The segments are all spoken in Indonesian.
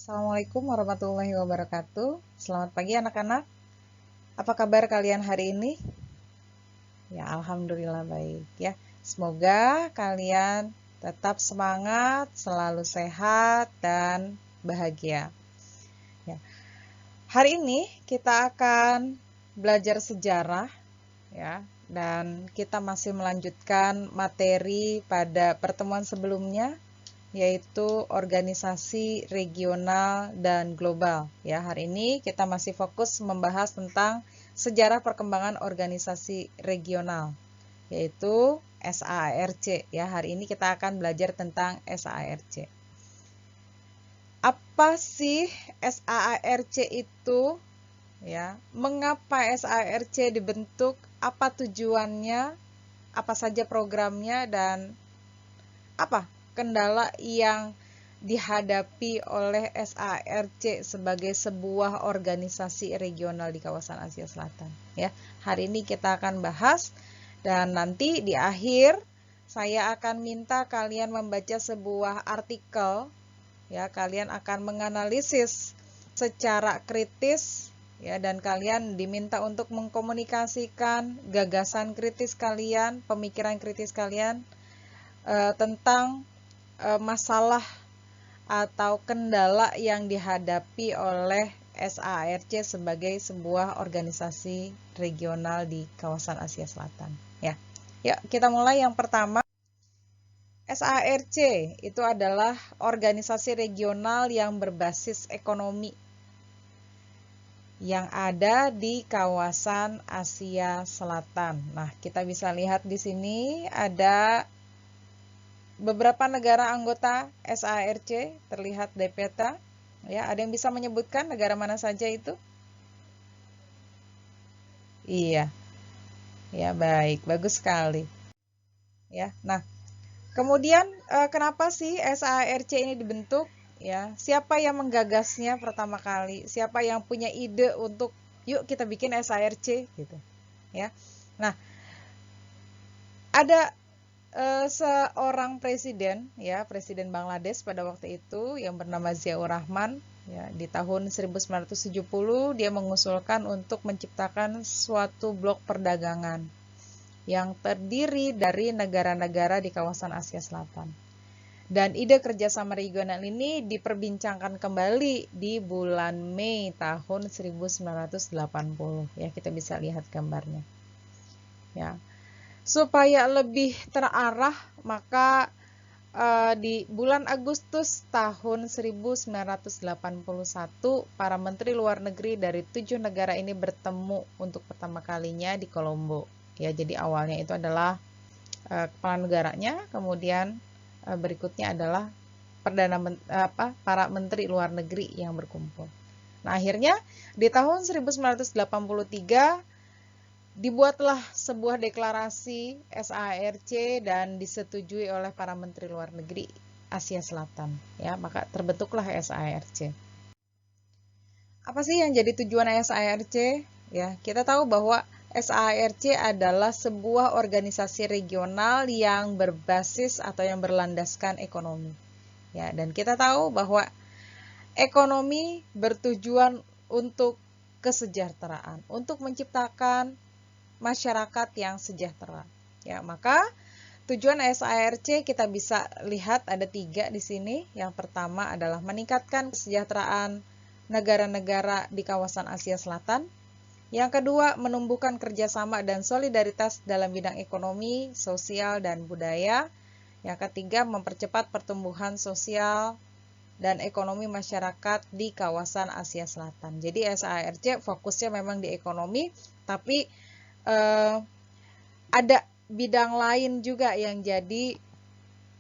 Assalamualaikum warahmatullahi wabarakatuh. Selamat pagi anak-anak. Apa kabar kalian hari ini? Ya, alhamdulillah baik ya. Semoga kalian tetap semangat, selalu sehat dan bahagia. Ya. Hari ini kita akan belajar sejarah ya, dan kita masih melanjutkan materi pada pertemuan sebelumnya, yaitu organisasi regional dan global. Ya, hari ini kita masih fokus membahas tentang sejarah perkembangan organisasi regional, yaitu SARC. Ya, hari ini kita akan belajar tentang SARC. Apa sih SARC itu? Ya, mengapa SARC dibentuk? Apa tujuannya? Apa saja programnya dan apa kendala yang dihadapi oleh SARC sebagai sebuah organisasi regional di kawasan Asia Selatan ya. Hari ini kita akan bahas dan nanti di akhir saya akan minta kalian membaca sebuah artikel ya. Kalian akan menganalisis secara kritis ya, dan kalian diminta untuk mengkomunikasikan gagasan kritis kalian, pemikiran kritis kalian tentang masalah atau kendala yang dihadapi oleh SARC sebagai sebuah organisasi regional di kawasan Asia Selatan ya. Ya, kita mulai yang pertama. SARC itu adalah organisasi regional yang berbasis ekonomi yang ada di kawasan Asia Selatan. Nah, kita bisa lihat di sini ada beberapa negara anggota SARC terlihat di peta. Ya, ada yang bisa menyebutkan negara mana saja itu? Iya. Ya, baik, bagus sekali. Ya. Nah, kemudian kenapa sih SARC ini dibentuk? Ya, siapa yang menggagasnya pertama kali? Siapa yang punya ide untuk yuk kita bikin SARC gitu. Ya. Nah, ada seorang presiden ya, presiden Bangladesh pada waktu itu yang bernama Ziaur Rahman ya, di tahun 1970 dia mengusulkan untuk menciptakan suatu blok perdagangan yang terdiri dari negara-negara di kawasan Asia Selatan. Dan ide kerjasama regional ini diperbincangkan kembali di bulan Mei tahun 1980 ya, kita bisa lihat gambarnya ya. Supaya lebih terarah, maka di bulan Agustus tahun 1981 para menteri luar negeri dari 7 negara ini bertemu untuk pertama kalinya di Kolombo ya. Jadi awalnya itu adalah kepala negaranya, kemudian berikutnya adalah para menteri luar negeri yang berkumpul. Nah, akhirnya di tahun 1983 dibuatlah sebuah deklarasi SARC dan disetujui oleh para menteri luar negeri Asia Selatan ya, maka terbentuklah SARC. Apa sih yang jadi tujuan SARC? Ya, kita tahu bahwa SARC adalah sebuah organisasi regional yang berbasis atau yang berlandaskan ekonomi. Ya, dan kita tahu bahwa ekonomi bertujuan untuk kesejahteraan, untuk menciptakan masyarakat yang sejahtera. Ya, maka tujuan SARC kita bisa lihat ada 3 di sini. Yang pertama adalah meningkatkan kesejahteraan negara-negara di kawasan Asia Selatan. Yang kedua, menumbuhkan kerjasama dan solidaritas dalam bidang ekonomi, sosial, dan budaya. Yang ketiga, mempercepat pertumbuhan sosial dan ekonomi masyarakat di kawasan Asia Selatan. Jadi SARC fokusnya memang di ekonomi, tapi ada bidang lain juga yang jadi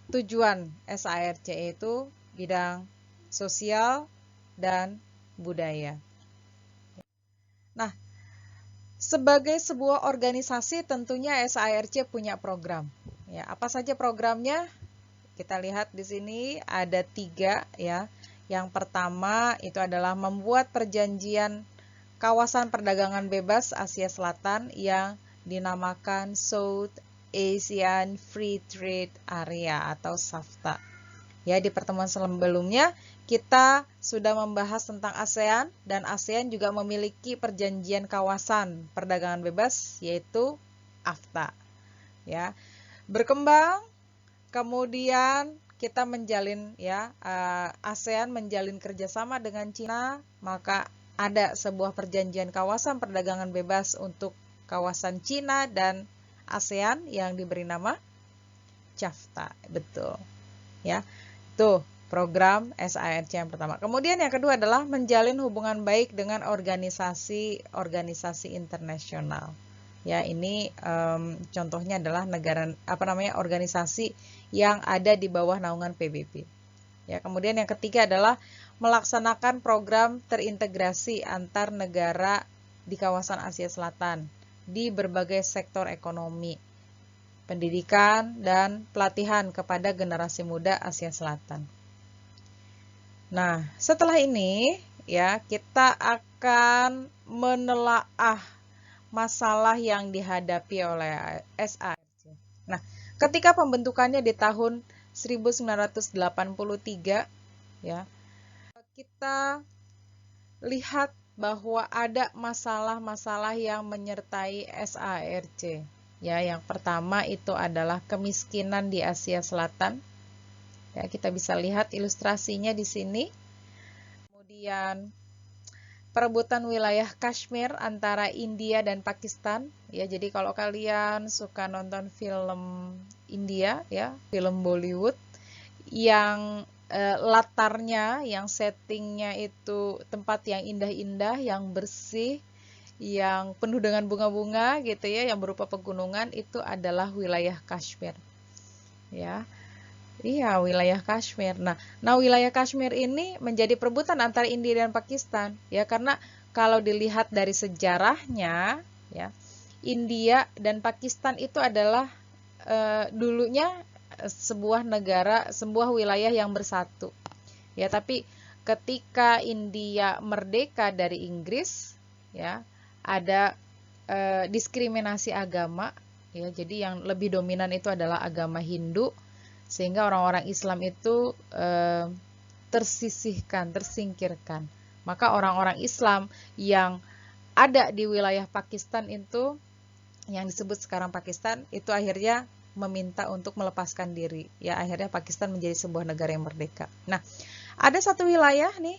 tujuan SARC, yaitu bidang sosial dan budaya. Nah, sebagai sebuah organisasi tentunya SARC punya program. Ya, apa saja programnya? Kita lihat di sini ada 3 ya. Yang pertama itu adalah membuat perjanjian kawasan perdagangan bebas Asia Selatan yang dinamakan South Asian Free Trade Area atau SAFTA. Ya, di pertemuan sebelumnya kita sudah membahas tentang ASEAN, dan ASEAN juga memiliki perjanjian kawasan perdagangan bebas, yaitu AFTA. Ya, berkembang, kemudian kita menjalin, ya, ASEAN menjalin kerjasama dengan Cina, maka ada sebuah perjanjian kawasan perdagangan bebas untuk kawasan Cina dan ASEAN yang diberi nama CAFTA, betul. Ya, tuh program SARC yang pertama. Kemudian yang kedua adalah menjalin hubungan baik dengan organisasi-organisasi internasional. Ya, ini contohnya adalah organisasi yang ada di bawah naungan PBB. Ya, kemudian yang ketiga adalah melaksanakan program terintegrasi antar negara di kawasan Asia Selatan di berbagai sektor ekonomi, pendidikan, dan pelatihan kepada generasi muda Asia Selatan. Nah, setelah ini ya kita akan menelaah masalah yang dihadapi oleh SARC. Nah, ketika pembentukannya di tahun 1983 ya, kita lihat bahwa ada masalah-masalah yang menyertai SARC. Ya, yang pertama itu adalah kemiskinan di Asia Selatan. Ya, kita bisa lihat ilustrasinya di sini. Kemudian perebutan wilayah Kashmir antara India dan Pakistan. Ya, jadi kalau kalian suka nonton film India, ya, film Bollywood yang latarnya, yang settingnya itu tempat yang indah-indah, yang bersih, yang penuh dengan bunga-bunga gitu ya, yang berupa pegunungan, itu adalah wilayah Kashmir. Ya. Iya, wilayah Kashmir. Nah, wilayah Kashmir ini menjadi perebutan antara India dan Pakistan, ya, karena kalau dilihat dari sejarahnya, ya, India dan Pakistan itu adalah dulunya sebuah negara, sebuah wilayah yang bersatu. Ya, tapi ketika India merdeka dari Inggris, ya, ada diskriminasi agama, ya, jadi yang lebih dominan itu adalah agama Hindu, sehingga orang-orang Islam itu tersisihkan, tersingkirkan. Maka orang-orang Islam yang ada di wilayah Pakistan itu, yang disebut sekarang Pakistan, itu akhirnya meminta untuk melepaskan diri. Ya, akhirnya Pakistan menjadi sebuah negara yang merdeka. Nah, ada satu wilayah nih,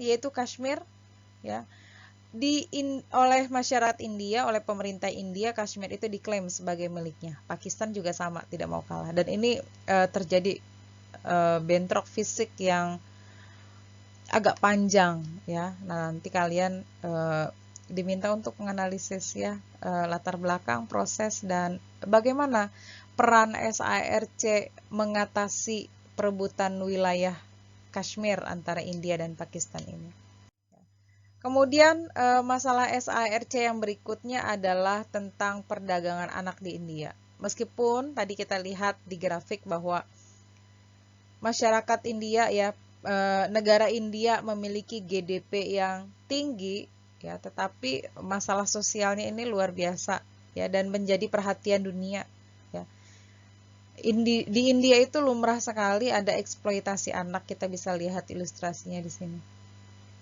yaitu Kashmir, ya, oleh masyarakat India, oleh pemerintah India, Kashmir itu diklaim sebagai miliknya. Pakistan juga sama, tidak mau kalah. Dan ini terjadi bentrok fisik yang agak panjang, ya. Nah, nanti kalian diminta untuk menganalisis, ya, latar belakang, proses, dan bagaimana peran SARC mengatasi perebutan wilayah Kashmir antara India dan Pakistan ini. Kemudian masalah SARC yang berikutnya adalah tentang perdagangan anak di India. Meskipun tadi kita lihat di grafik bahwa masyarakat India, ya, negara India memiliki GDP yang tinggi, ya, tetapi masalah sosialnya ini luar biasa, ya, dan menjadi perhatian dunia, ya. Di India itu lumrah sekali ada eksploitasi anak, kita bisa lihat ilustrasinya di sini,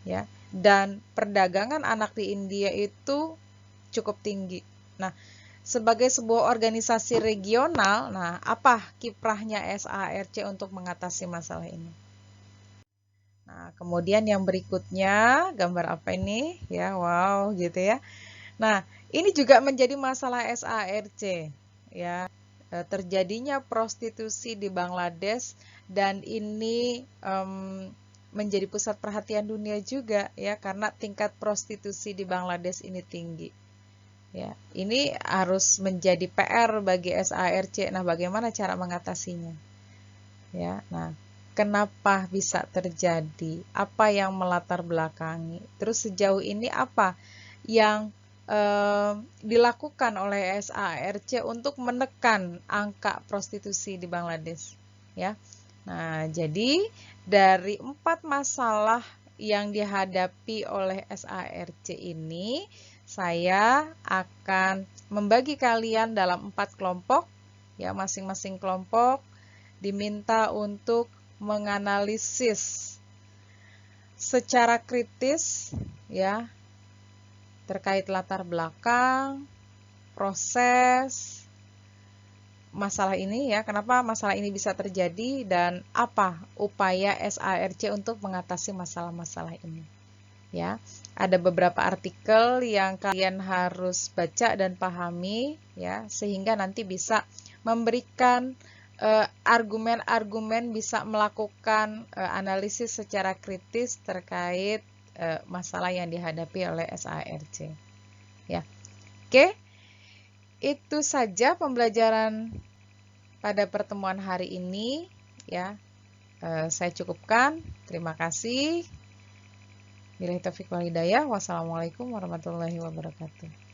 ya. Dan perdagangan anak di India itu cukup tinggi. Nah, sebagai sebuah organisasi regional, nah, apa kiprahnya SARC untuk mengatasi masalah ini? Nah, kemudian yang berikutnya, gambar apa ini? Ya, wow, gitu ya. Nah, ini juga menjadi masalah SARC, ya. Terjadinya prostitusi di Bangladesh, dan ini menjadi pusat perhatian dunia juga, ya, karena tingkat prostitusi di Bangladesh ini tinggi. Ya, ini harus menjadi PR bagi SARC. Nah, bagaimana cara mengatasinya? Ya, nah, kenapa bisa terjadi? Apa yang melatar belakangi? Terus sejauh ini apa yang dilakukan oleh SARC untuk menekan angka prostitusi di Bangladesh? Ya. Nah, jadi dari 4 masalah yang dihadapi oleh SARC ini, saya akan membagi kalian dalam 4 kelompok, ya, masing-masing kelompok diminta untuk menganalisis secara kritis ya terkait latar belakang, proses masalah ini ya, kenapa masalah ini bisa terjadi dan apa upaya SARC untuk mengatasi masalah-masalah ini. Ya, ada beberapa artikel yang kalian harus baca dan pahami ya, sehingga nanti bisa memberikan argumen-argumen, bisa melakukan analisis secara kritis terkait masalah yang dihadapi oleh SARC. Ya, oke, itu saja pembelajaran pada pertemuan hari ini. Ya, saya cukupkan. Terima kasih. Billahi taufiq wal hidayah. Wassalamualaikum warahmatullahi wabarakatuh.